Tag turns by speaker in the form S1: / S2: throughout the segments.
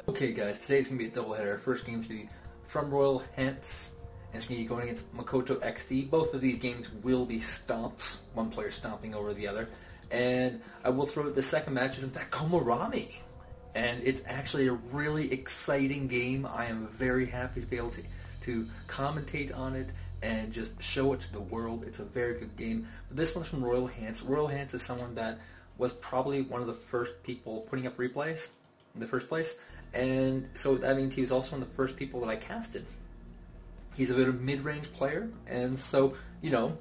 S1: Okay guys, today's going to be a doubleheader. Our first game is going to be from RoyalHants, and it's going to be going against Makoto XD. Both of these games will be stomps, one player stomping over the other. And I will throw out the second match is in fact komaromi. And it's actually a really exciting game. I am very happy to be able to commentate on it and just show it to the world. It's a very good game. But this one's from RoyalHants. RoyalHants is someone that was probably one of the first people putting up replays in the first place. And so that means he was also one of the first people that I casted. He's a bit of a mid-range player, and so, you know,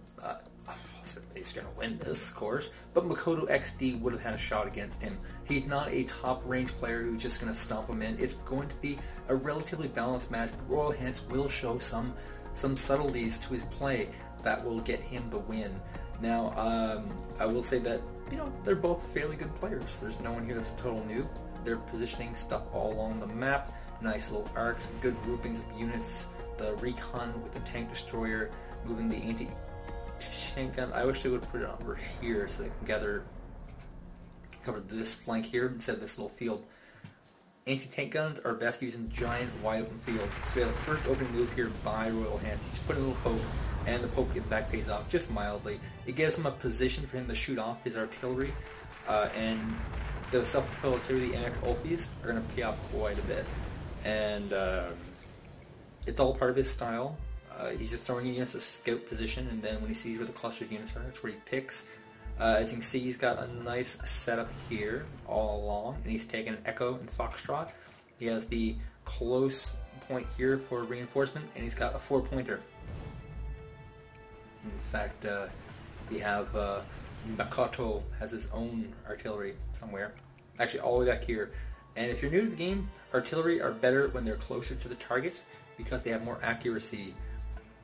S1: he's going to win this, of course, but Makoto XD would have had a shot against him. He's not a top-range player who's just going to stomp him in. It's going to be a relatively balanced match, but RoyalHants will show some subtleties to his play that will get him the win. Now, I will say that, you know, they're both fairly good players. There's no one here that's a total noob. They're positioning stuff all along the map, nice little arcs, good groupings of units, the recon with the tank destroyer, moving the anti-tank gun. I wish they would put it over here so they can cover this flank here instead of this little field. Anti-tank guns are best used in giant wide open fields. So we have the first opening move here by RoyalHants. He's put a little poke, and the poke in fact pays off just mildly. It gives him a position for him to shoot off his artillery, and the self-propelled artillery, the NX Ulfies, are going to pay off quite a bit. And it's all part of his style. He's just throwing units a scout position, and then when he sees where the clustered units are, that's where he picks. As you can see, he's got a nice setup here all along, and he's taken an Echo and Foxtrot. He has the close point here for reinforcement, and he's got a 4-pointer. In fact, we have Makoto has his own artillery somewhere, actually all the way back here. And if you're new to the game, artillery are better when they're closer to the target because they have more accuracy.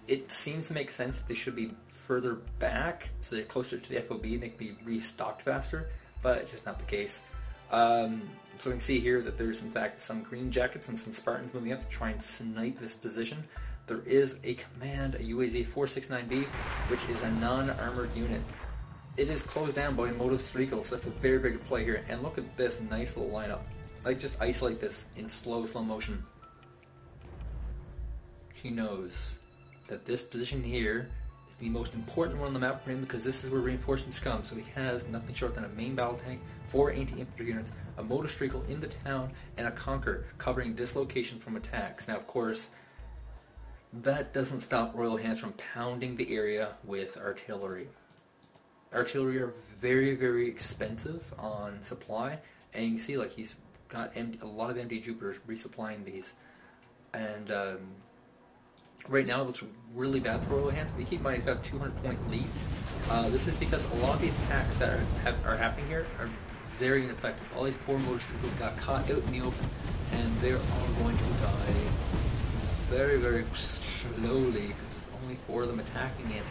S1: It seems to make sense that they should be further back, so they're closer to the FOB and they can be restocked faster, but it's just not the case. So we can see here that there's in fact some green jackets and some Spartans moving up to try and snipe this position. There is a command, a UAZ 469B, which is a non-armored unit. It is closed down by Motostrikl, so that's a very, very good play here. And look at this nice little lineup. Like, just isolate this in slow motion. He knows that this position here is the most important one on the map for him because this is where reinforcements come. So he has nothing short than a main battle tank, 4 anti-infantry units, a Motostrikl in the town, and a Conquer covering this location from attacks. Now, of course, that doesn't stop RoyalHants from pounding the area with artillery. Artillery are very, very expensive on supply, and you can see like he's got a lot of MD Jupiters resupplying these. And right now it looks really bad for RoyalHants, but keep in mind he's got a 200-point lead. This is because a lot of the attacks that are happening here are very ineffective. All these 4 Motostrikl's got caught out in the open, and they're all going to die very, very slowly because there's only 4 of them attacking it.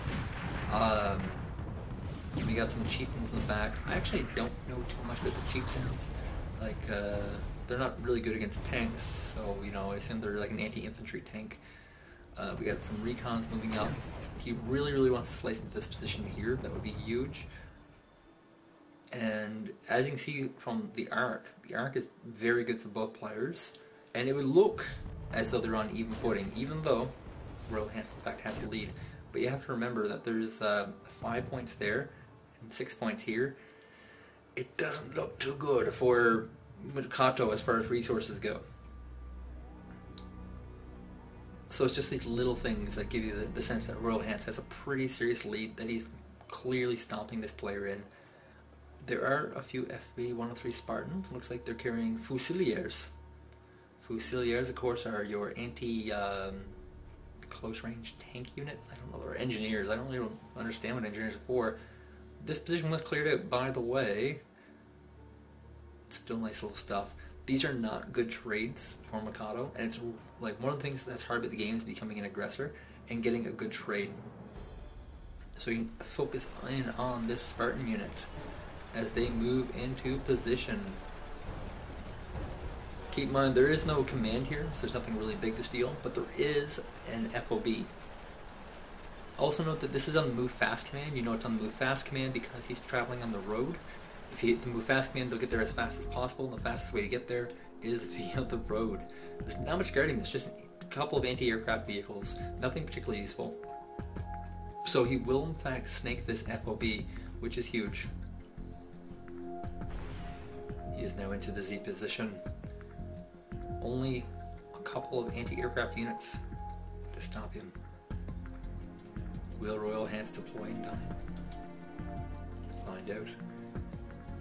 S1: We got some chieftains in the back. I actually don't know too much about the chieftains. Like, they're not really good against tanks, so, you know, I assume they're like an anti-infantry tank. We got some recons moving up. He really, really wants to slice into this position here. That would be huge. And as you can see from the arc is very good for both players. And it would look as though they're on even footing, even though RoyalHants in fact has the lead. But you have to remember that there's 5 points there and 6 points here. It doesn't look too good for Makoto as far as resources go. So it's just these little things that give you the sense that RoyalHants has a pretty serious lead, that he's clearly stomping this player in. There are a few FB 103 Spartans. Looks like they're carrying Fusiliers. Fusiliers, of course, are your close-range tank unit. I don't know, they're engineers. I don't really understand what engineers are for. This position was cleared out, by the way. Still nice little stuff. These are not good trades for Makoto, and it's like one of the things that's hard about the game is becoming an aggressor and getting a good trade. So you can focus in on this Spartan unit as they move into position. Keep in mind, there is no command here, so there's nothing really big to steal, but there is an FOB. Also note that this is on the move fast command. You know it's on the move fast command because he's traveling on the road. If you hit the move fast command, they'll get there as fast as possible, and the fastest way to get there is via the road. There's not much guarding, there's just a couple of anti-aircraft vehicles, nothing particularly useful. So he will in fact snake this FOB, which is huge. He is now into the Z position. Only a couple of anti-aircraft units to stop him. Will RoyalHants deploy in time? Find out.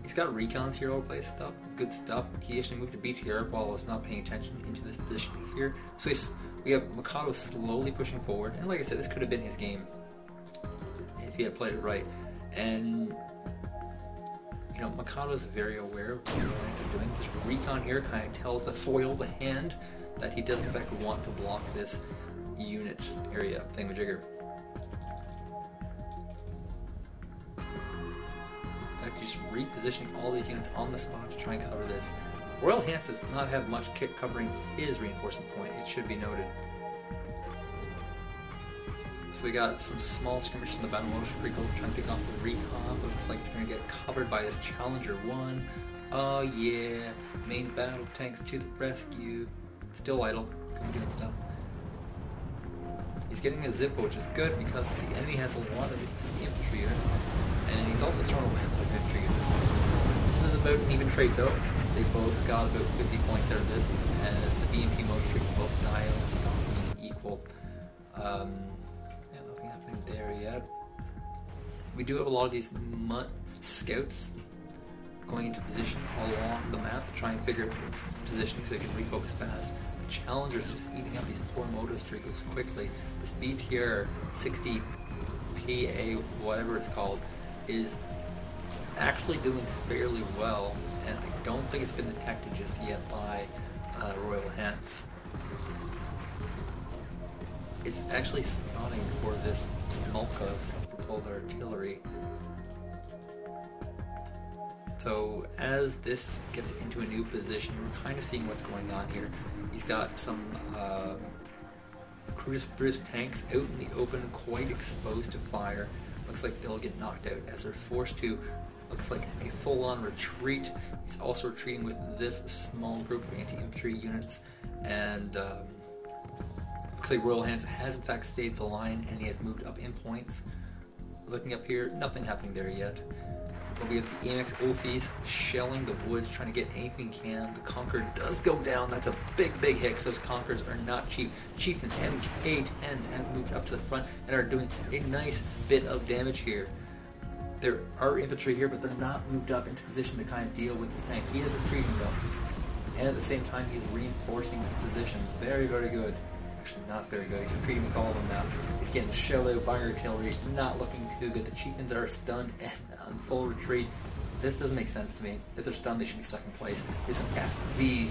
S1: He's got recons here all over the place, stuff, good stuff. He actually moved to BTR while I was not paying attention into this position here. So we have Mikado slowly pushing forward, and like I said, this could have been his game if he had played it right. And you know, Mikado's very aware of what RoyalHants are doing. This recon here kind of tells the foil, the hand, that he does in fact want to block this unit area thingamajigger. He's repositioning all these units on the spot to try and cover this. RoyalHants does not have much kit covering his reinforcement point, it should be noted. So we got some small skirmishes in the battle motor sprinkle trying to pick off the recon. Looks like it's going to get covered by this Challenger 1. Oh yeah, main battle tanks to the rescue. Still idle, doing stuff. He's getting a Zippo, which is good because the enemy has a lot of infantry units, and he's also thrown away a lot of infantry units. This is about an even trade though. They both got about 50 points out of this, as the BMP motor sprinkle both die and stop being equal. Yeah, nothing happening there yet. We do have a lot of these scouts going into position along the map to try and figure out the position so they can refocus fast. The Challenger's just eating up these poor motor streakers quickly. This BTR 60 PA, whatever it's called, is actually doing fairly well, and I don't think it's been detected just yet by RoyalHants. It's actually spotting for this Malka self-propelled artillery. So as this gets into a new position, we're kind of seeing what's going on here. He's got some Crispus tanks out in the open, quite exposed to fire. Looks like they'll get knocked out as they're forced to, looks like a full-on retreat. He's also retreating with this small group of anti-infantry units, and looks like RoyalHants has in fact stayed the line, and he has moved up in points. Looking up here, nothing happening there yet. But we have the EMX OFs shelling the woods, trying to get anything he can. The Conqueror does go down. That's a big hit, because those Conquerors are not cheap. Chiefs and MK10s have moved up to the front and are doing a nice bit of damage here. There are infantry here, but they're not moved up into position to kind of deal with this tank. He is retreating though, and at the same time he's reinforcing this position. Very good. Actually not very good. He's retreating with all of them now. He's getting shelled out by artillery, not looking too good. The chieftains are stunned and on full retreat. This doesn't make sense to me. If they're stunned, they should be stuck in place. There's some FV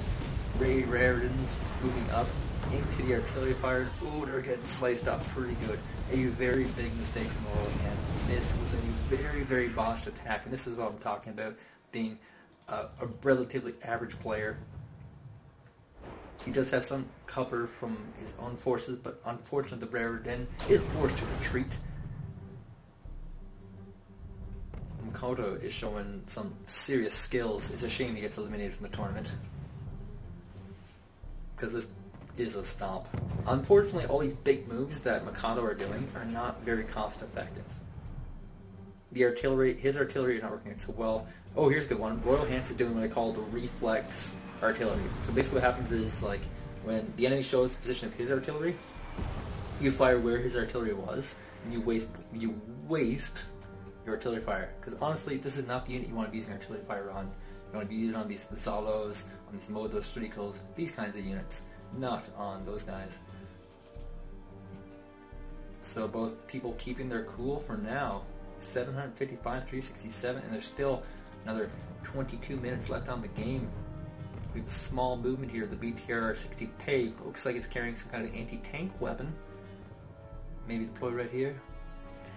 S1: Raridans moving up into the artillery fire. Ooh, they're getting sliced up pretty good. A very big mistake from RoyalHants. This was a very botched attack, and this is what I'm talking about, being a relatively average player. He does have some cover from his own forces, but unfortunately the Raridan is forced to retreat. Makoto is showing some serious skills. It's a shame he gets eliminated from the tournament, because this is a stomp. Unfortunately, all these big moves that Makoto are doing are not very cost effective. The artillery, his artillery is not working so well. Oh, here's a good one. RoyalHants is doing what I call the reflex artillery. So basically what happens is, like, when the enemy shows the position of his artillery, you fire where his artillery was, and you waste your artillery fire. Because honestly, this is not the unit you want to be using artillery fire on. You want to be using on these Zalos, on these Modo Strikos, these kinds of units, not on those guys. So both people keeping their cool for now. 755, 367, and there's still another 22 minutes left on the game. We have a small movement here. The BTR-60 Pay looks like it's carrying some kind of anti-tank weapon. Maybe deploy right here.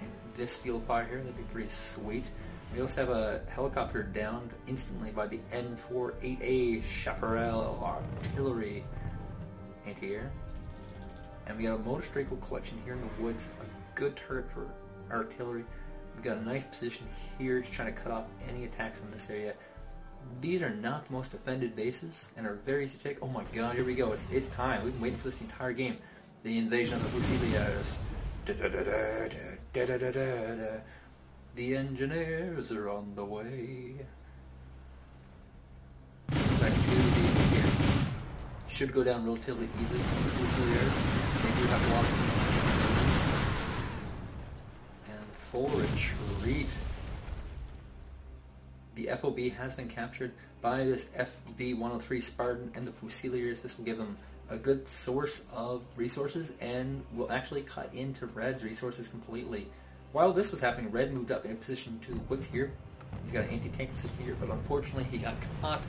S1: And this field fire here, that'd be pretty sweet. We also have a helicopter downed instantly by the N48A Chaparral artillery anti-air. And we got a motor Straco collection here in the woods. A good turret for artillery. We got a nice position here, just trying to cut off any attacks in this area. These are not the most defended bases and are very easy to take. Oh my god, here we go. It's time. We've been waiting for this the entire game. The invasion of the Fusiliers. The engineers are on the way. Back to these here. Should go down relatively easily for the Fusiliers. They do have a lot of and full retreat. The FOB has been captured by this FV-103 Spartan and the Fusiliers. This will give them a good source of resources and will actually cut into Red's resources completely. While this was happening, Red moved up in position to the woods here. He's got an anti-tank position here, but unfortunately he got caught.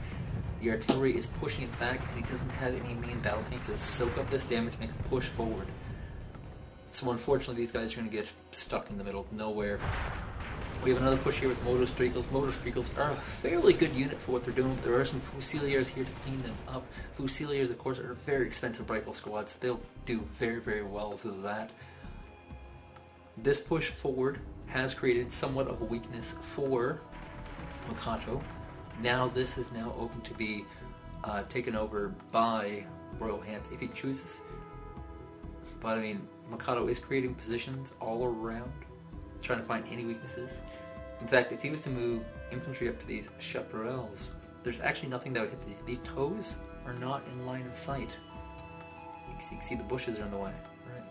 S1: The artillery is pushing it back, and he doesn't have any main battle tanks to soak up this damage and make a push forward. So unfortunately these guys are going to get stuck in the middle of nowhere. We have another push here with Motorstrigels. Motorstrigels are a fairly good unit for what they're doing, but there are some Fusiliers here to clean them up. Fusiliers, of course, are very expensive rifle squads. They'll do very, very well with that. This push forward has created somewhat of a weakness for Makato. Now this is now open to be taken over by RoyalHants if he chooses. But I mean, Makato is creating positions all around, trying to find any weaknesses. In fact, if he was to move infantry up to these chaparrals, there's actually nothing that would hit these. These toes are not in line of sight. You can see the bushes are in the way, right?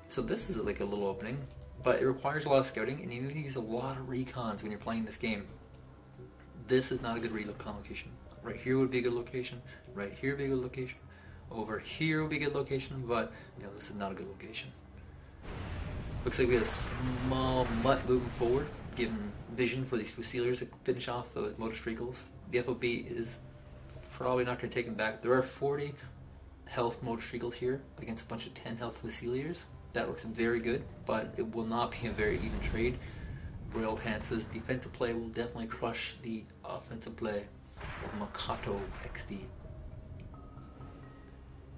S1: So this is like a little opening, but it requires a lot of scouting, and you need to use a lot of recons when you're playing this game. This is not a good recon location. Right here would be a good location. Right here would be a good location. Over here would be a good location, but you know, this is not a good location. Looks like we have a small mutt moving forward, giving vision for these Fusiliers to finish off those Motorstrigels. The FOB is probably not going to take them back. There are 40 health Motorstrigels here against a bunch of 10 health Fusiliers. That looks very good, but it will not be a very even trade. RoyalHants' defensive play will definitely crush the offensive play of Makato XD.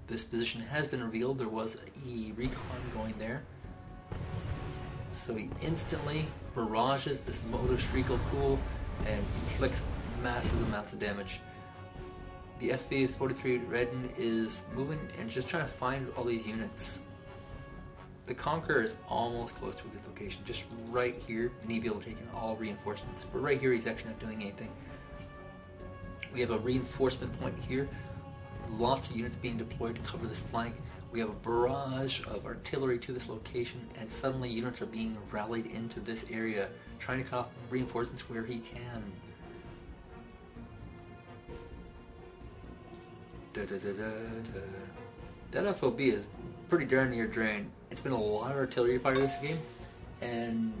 S1: This position has been revealed. There was a recon going there. So he instantly barrages this Motorstrigel pool and inflicts massive amounts of damage. The FV-43 Redden is moving and just trying to find all these units. The Conqueror is almost close to a good location, just right here, and he'd be able to take in all reinforcements. But right here he's actually not doing anything. We have a reinforcement point here. Lots of units being deployed to cover this flank. We have a barrage of artillery to this location, and suddenly units are being rallied into this area, trying to cut off reinforcements where he can. That FOB is pretty darn near drained. It's been a lot of artillery fire this game, and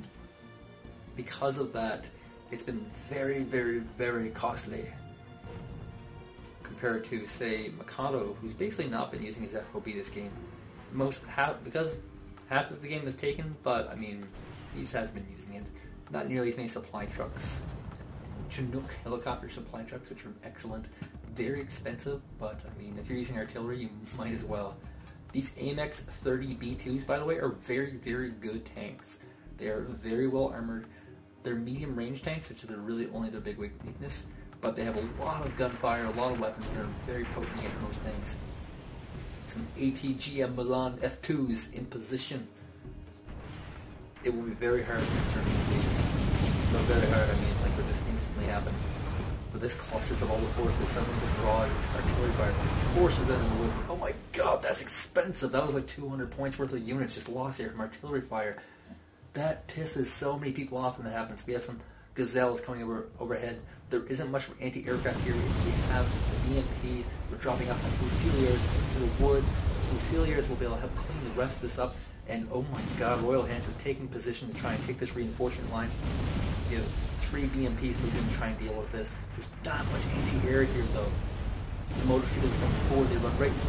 S1: because of that, it's been very, very, very costly compared to, say, Makato, who's basically not been using his FOB this game. Because half of the game is taken, but I mean, he just has been using it. Not nearly as many supply trucks. Chinook helicopter supply trucks, which are excellent. Very expensive, but I mean, if you're using artillery, you might as well. These AMX 30 B2s, by the way, are very, very good tanks. They are very well armored. They're medium range tanks, which is really only their big weakness, but they have a lot of gunfire, a lot of weapons, and are very potent against most things. Some ATGM Milan F2s in position. It will be very hard to turn these. So very hard, I mean, like, they'll just instantly happen. But this clusters of all the forces, suddenly the barrage of artillery fire forces them in the woods. Oh my god, that's expensive! That was like 200 points worth of units just lost here from artillery fire. That pisses so many people off when that happens. We have some Gazelles coming overhead. There isn't much anti-aircraft here. We have the BMPs. We're dropping off some Fusiliers into the woods. Fusiliers will be able to help clean the rest of this up. And oh my god, RoyalHants is taking position to try and take this reinforcement line. You have 3 BMPs moving in to try and deal with this. There's not much anti-air here though. The Motorstrigels come forward, they run right into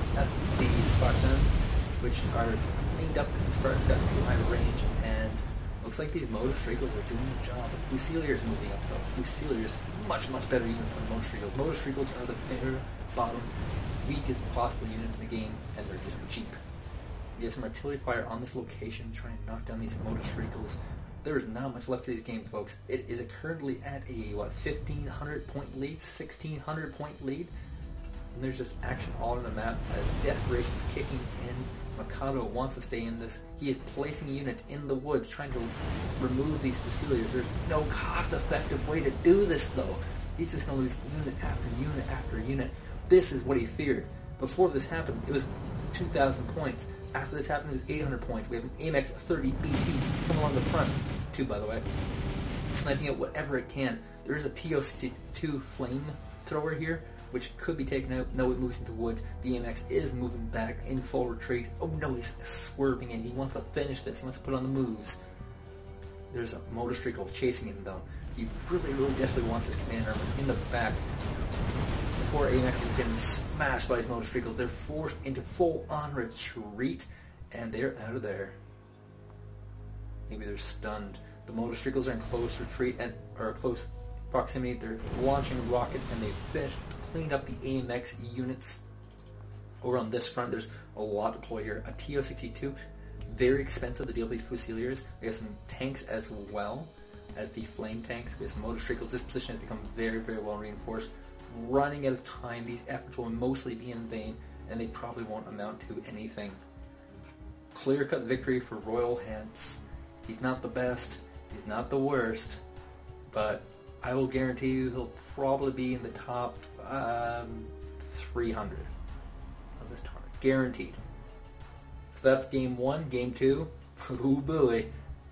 S1: the Spartans, which are cleaned up because the Spartans got too high a range, and looks like these Motorstrigels are doing the job. The Fusiliers are moving up though. Fusiliers, much, much better unit than Motorstrigels. Motorstrigels are the bare bottom, weakest possible unit in the game, and they're just cheap. We have some artillery fire on this location trying to knock down these Motorstrigels. there is not much left to this game, folks. It is currently at a, 1,500 point lead, 1,600 point lead. And there's just action all on the map as desperation is kicking in. Mikado wants to stay in this. He is placing units in the woods, trying to remove these Fusiliers. There's no cost-effective way to do this, though. He's just going to lose unit after unit after unit. This is what he feared. Before this happened, it was 2,000 points. After this happened, it was 800 points. We have an AMX 30 BT coming along the front. It's 2, by the way. Sniping at whatever it can. There is a TO-62 flamethrower here, which could be taken out. No, it moves into woods. The AMX is moving back in full retreat. Oh no, he's swerving in. He wants to finish this. He wants to put on the moves. There's a motor streaker chasing him, though. He really, really desperately wants his command armor in the back. The poor AMX is getting smashed by his motor streakers. They're forced into full-on retreat, and they're out of there. Maybe they're stunned. The motor streakers are in close retreat or close proximity. They're launching rockets, and they finished cleaned up the AMX units. Over on this front, there's a lot deployed here. A TO-62, very expensive to deal with these Fusiliers. We have some tanks as well as the flame tanks. We have some motor streakers. This position has become very, very well reinforced. Running out of time, these efforts will mostly be in vain, and they probably won't amount to anything. Clear-cut victory for RoyalHants. He's not the best, he's not the worst, but I will guarantee you he'll probably be in the top 300 of this tournament. Guaranteed. So that's game 1. Game 2, oh boy,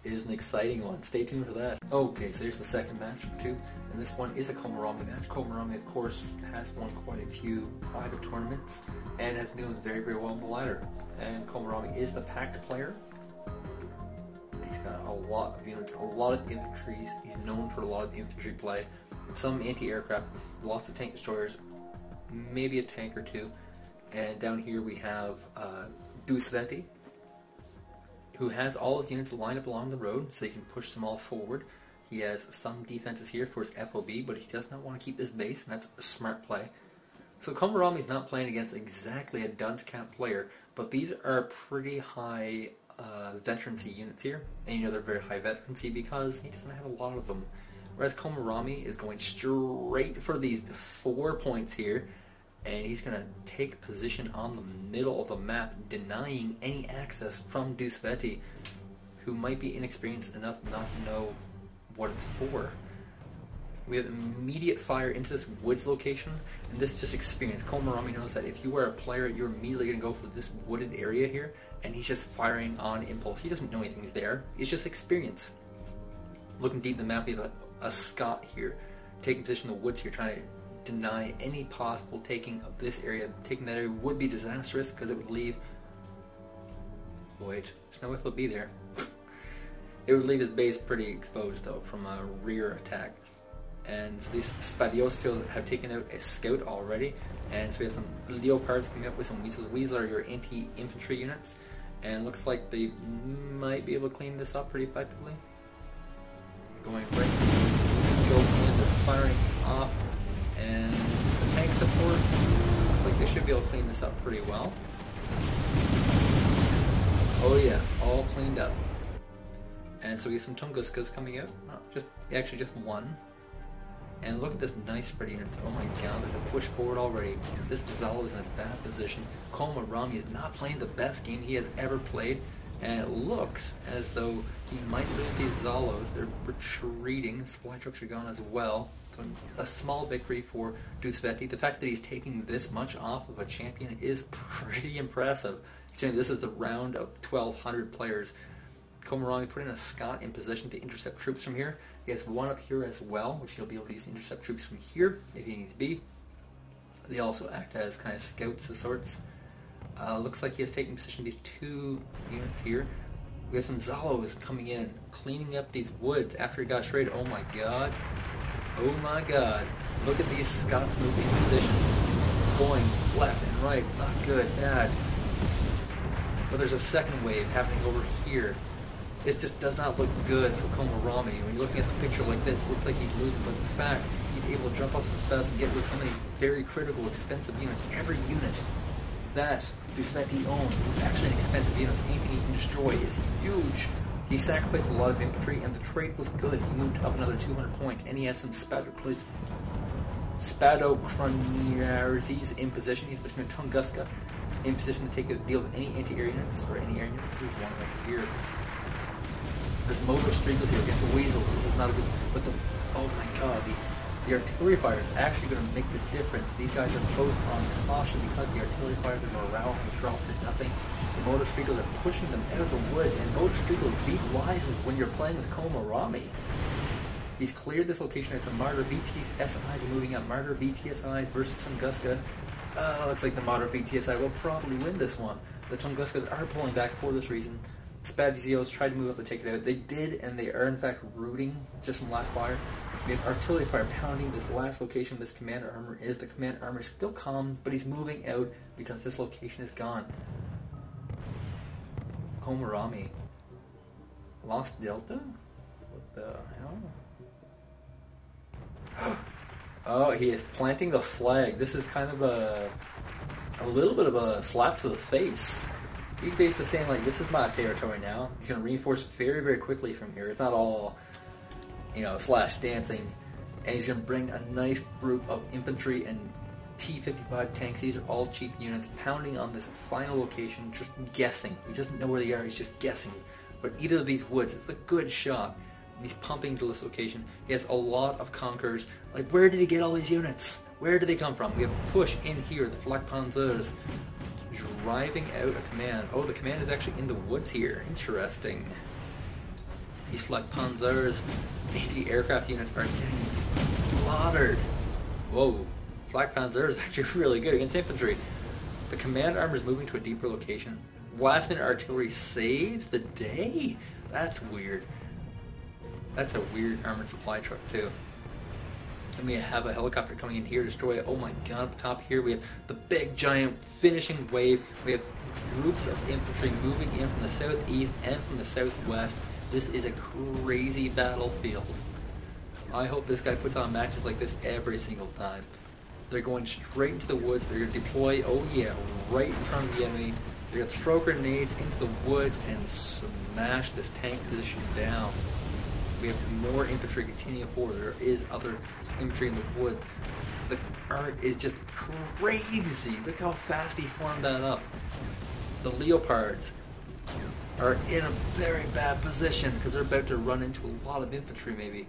S1: is an exciting one. Stay tuned for that. Okay, so here's the second match of 2, and this one is a Komaromi match. Komaromi, of course, has won quite a few private tournaments and has been doing very, very well on the ladder. And Komaromi is the packed player. He's got a lot of units, a lot of infantry. He's known for a lot of infantry play. Some anti-aircraft, lots of tank destroyers, maybe a tank or two. And down here we have Dusventi, who has all his units lined up along the road, so he can push them all forward. He has some defenses here for his FOB, but he does not want to keep this base, and that's a smart play. So Komaromi's not playing against exactly a dunce cap player, but these are pretty high veterancy units here, and you know they're very high veterancy because he doesn't have a lot of them. Whereas Komaromi is going straight for these 4 points here, and he's going to take position on the middle of the map, denying any access from Dusventi, who might be inexperienced enough not to know what it's for. We have immediate fire into this woods location, and this is just experience. Komaromi knows that if you are a player, you're immediately going to go for this wooded area here, and he's just firing on impulse. He doesn't know anything's there. It's just experience. Looking deep in the map, we have a Scot here, taking position in the woods here, trying to deny any possible taking of this area. Taking that area would be disastrous because it would leave... Wait, there's no FOB there. It would leave his base pretty exposed, though, from a rear attack. And so these Spadiosios have taken out a scout already, and so we have some Leopards coming up with some Weasels. Weasels are your anti-infantry units, and it looks like they might be able to clean this up pretty effectively. Going right, Weasels go in, they're firing off, and the tank support looks like they should be able to clean this up pretty well. Oh yeah, all cleaned up. And so we have some Tunguskas coming out, actually just one. And look at this nice spread units. Oh my god, there's a push forward already. This Zalo is in a bad position. Komaromi is not playing the best game he has ever played. And it looks as though he might lose these Zalos. They're retreating. Supply trucks are gone as well. So a small victory for Dusventi. The fact that he's taking this much off of a champion is pretty impressive. Considering this is the round of 1,200 players. Komaromi putting a Scot in position to intercept troops from here. He has one up here as well, which he'll be able to use to intercept troops from here if he needs to be. They also act as kind of scouts of sorts. Looks like he has taken position of these 2 units here. We have some Zalos coming in, cleaning up these woods after he got straight. Oh my god. Oh my god. Look at these Scots moving in position. Going left and right. Not good. Bad. But there's a second wave happening over here. It just does not look good for Komaromi. When you're looking at the picture like this, it looks like he's losing, but in fact, he's able to jump off some stuff and get rid of some of these very critical, expensive units. Every unit that Dusventi owns is actually an expensive unit. Anything he can destroy is huge. He sacrificed a lot of infantry, and the trade was good. He moved up another 200 points, and he has some Spadocroniarzes in position. He's pushing a Tunguska in position to deal with any anti-air units, or any air units. There's one right here. There's Motor Streagles here against the Weasels. This is not a good... But oh my god, the artillery fire is actually going to make the difference. These guys are both on caution because the artillery fire, their morale has dropped to nothing. The Motor Streagles are pushing them out of the woods, and Motor Streagles beat Wises when you're playing with Komaromi. He's cleared this location. It's some Martyr VTSIs are moving out. Martyr VTSIs versus Tunguska. Looks like the Martyr VTSI will probably win this one. The Tunguskas are pulling back for this reason. Spadzio's tried to move up to take it out. They did, and they are in fact rooting just from last fire. We have artillery fire pounding this last location. This commander armor is. The command armor is still calm, but he's moving out because this location is gone. Komaromi. Lost Delta? What the hell? Oh, he is planting the flag. This is kind of a little bit of a slap to the face. He's basically saying, like, this is my territory now. He's going to reinforce very, very quickly from here. It's not all, slash dancing. And he's going to bring a nice group of infantry and T-55 tanks. These are all cheap units pounding on this final location, just guessing. He doesn't know where they are. He's just guessing. But either of these woods, it's a good shot. And he's pumping to this location. He has a lot of conquerors. Like, where did he get all these units? Where did they come from? We have a push in here. The Flak Panzers driving out a command. Oh, the command is actually in the woods here. Interesting. These Flak Panzers, anti-aircraft units are getting slaughtered. Whoa. Flak Panzer is actually really good against infantry. The command armor is moving to a deeper location. Last minute artillery saves the day? That's weird. That's a weird armored supply truck too. And we have a helicopter coming in here to destroy it. Oh my god, up the top here we have the big giant finishing wave. We have groups of infantry moving in from the southeast and from the southwest. This is a crazy battlefield. I hope this guy puts on matches like this every single time. They're going straight into the woods. They're going to deploy, oh yeah, right in front of the enemy. They're going to throw grenades into the woods and smash this tank position down. We have more infantry continuing forward. There is other infantry in the woods. The art is just crazy. Look how fast he formed that up. The Leopards are in a very bad position because they're about to run into a lot of infantry maybe.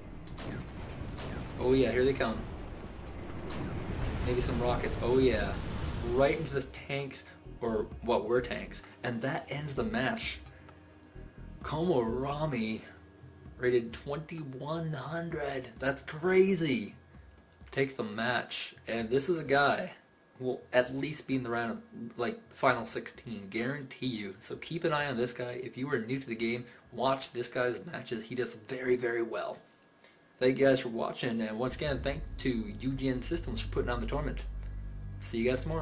S1: Oh yeah, here they come. Maybe some rockets. Oh yeah. Right into the tanks, or what were tanks. And that ends the match. Komaromi rated 2100. That's crazy. Takes the match. And this is a guy who will at least be in the round of, like, final 16. Guarantee you. So keep an eye on this guy. If you are new to the game, watch this guy's matches. He does very, very well. Thank you guys for watching, and once again, thanks to Eugen Systems for putting on the tournament. See you guys tomorrow.